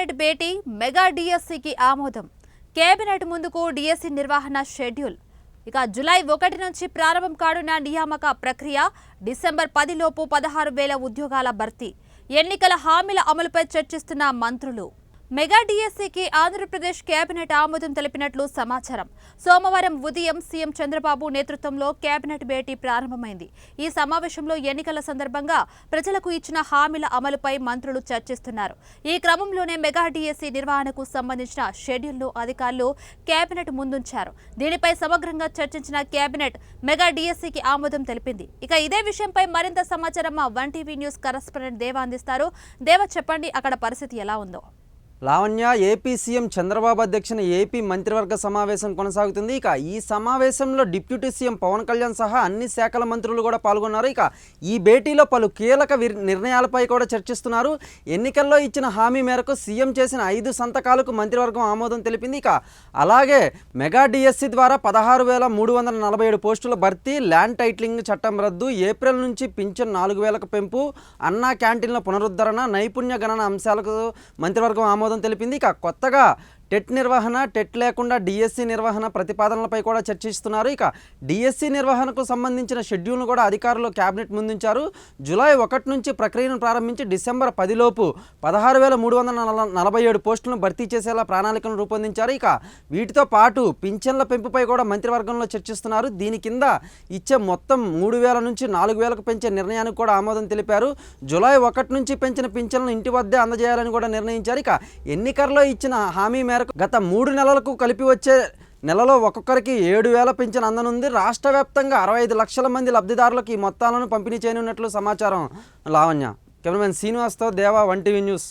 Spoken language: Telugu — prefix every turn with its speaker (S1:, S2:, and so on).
S1: కేబినెట్ భేటీ మెగా డిఎస్సికి ఆమోదం. కేబినెట్ ముందుకు డిఎస్సి నిర్వహణ షెడ్యూల్. ఇక జూలై 1 నుంచి ప్రారంభం కానున్న నియామక ప్రక్రియ. డిసెంబర్ 10 లోపు 16,000 ఉద్యోగాల భర్తీ. ఎన్నికల హామీల అమలుపై చర్చిస్తున్న మంత్రులు. మెగా డిఎస్సికి ఆంధ్రప్రదేశ్ కేబినెట్ ఆమోదం తెలిపినట్లు సమాచారం. సోమవారం ఉదయం సీఎం చంద్రబాబు నేతృత్వంలో కేబినెట్ భేటీ ప్రారంభమైంది. ఈ సమావేశంలో ఎన్నికల సందర్భంగా ప్రజలకు ఇచ్చిన హామీల అమలుపై మంత్రులు చర్చిస్తున్నారు. ఈ క్రమంలోనే మెగా డిఎస్సి నిర్వహణకు సంబంధించిన షెడ్యూల్ను అధికారులు కేబినెట్ ముందుంచారు. దీనిపై సమగ్రంగా చర్చించిన కేబినెట్ మెగా డిఎస్సికి ఆమోదం తెలిపింది. ఇక ఇదే విషయంపై మరింత సమాచారం మా 1TV న్యూస్ కరెస్పాండెంట్ దేవ అందిస్తారు. దేవ, చెప్పండి, అక్కడ పరిస్థితి ఎలా ఉందో.
S2: లావణ్య, ఏపీ సీఎం చంద్రబాబు అధ్యక్షన ఏపీ మంత్రివర్గ సమావేశం కొనసాగుతుంది. ఇక ఈ సమావేశంలో డిప్యూటీ సీఎం పవన్ కళ్యాణ్ సహా అన్ని శాఖల మంత్రులు కూడా పాల్గొన్నారు. ఇక ఈ భేటీలో పలు కీలక నిర్ణయాలపై కూడా చర్చిస్తున్నారు. ఎన్నికల్లో ఇచ్చిన హామీ మేరకు సీఎం చేసిన 5 సంతకాలకు మంత్రివర్గం ఆమోదం తెలిపింది. ఇక అలాగే మెగా డిఎస్సి ద్వారా 16,347 పోస్టుల భర్తీ, ల్యాండ్ టైటిలింగ్ చట్టం రద్దు, ఏప్రిల్ నుంచి పింఛన్ 4,000కు పెంపు, అన్నా క్యాంటీన్ల పునరుద్ధరణ, నైపుణ్య గణన అంశాలకు మంత్రివర్గం ఆమోదం తెలిపింది. ఇక కొత్తగా టెట్ నిర్వహణ, టెట్ లేకుండా డిఎస్సి నిర్వహణ ప్రతిపాదనలపై కూడా చర్చిస్తున్నారు. ఇక డిఎస్సి నిర్వహణకు సంబంధించిన షెడ్యూల్ను కూడా అధికారులు కేబినెట్ ముందుంచారు. జూలై 1 నుంచి ప్రక్రియను ప్రారంభించి డిసెంబర్ 10 లోపు 16,347 పోస్టులను భర్తీ చేసేలా ప్రణాళికను రూపొందించారు. ఇక వీటితో పాటు పింఛన్ల పెంపుపై కూడా మంత్రివర్గంలో చర్చిస్తున్నారు. దీని కింద ఇచ్చే మొత్తం 3,000 నుంచి 4,000కు పెంచే నిర్ణయానికి కూడా ఆమోదం తెలిపారు. జూలై 1 నుంచి పెంచిన పింఛన్లను ఇంటి వద్దే అందజేయాలని కూడా నిర్ణయించారు. ఇక ఎన్నికల్లో ఇచ్చిన హామీ మేరకు గత 3 నెలలకు కలిపి వచ్చే నెలలో ఒక్కొక్కరికి 7,000 పింఛన్ అందనుంది. రాష్ట్ర వ్యాప్తంగా 65 లక్షల మంది లబ్ధిదారులకు ఈ మొత్తాలను పంపిణీ చేయనున్నట్లు సమాచారం. లావణ్య, కెమెరామెన్ శ్రీనివాస్తో దేవా, 1TV న్యూస్.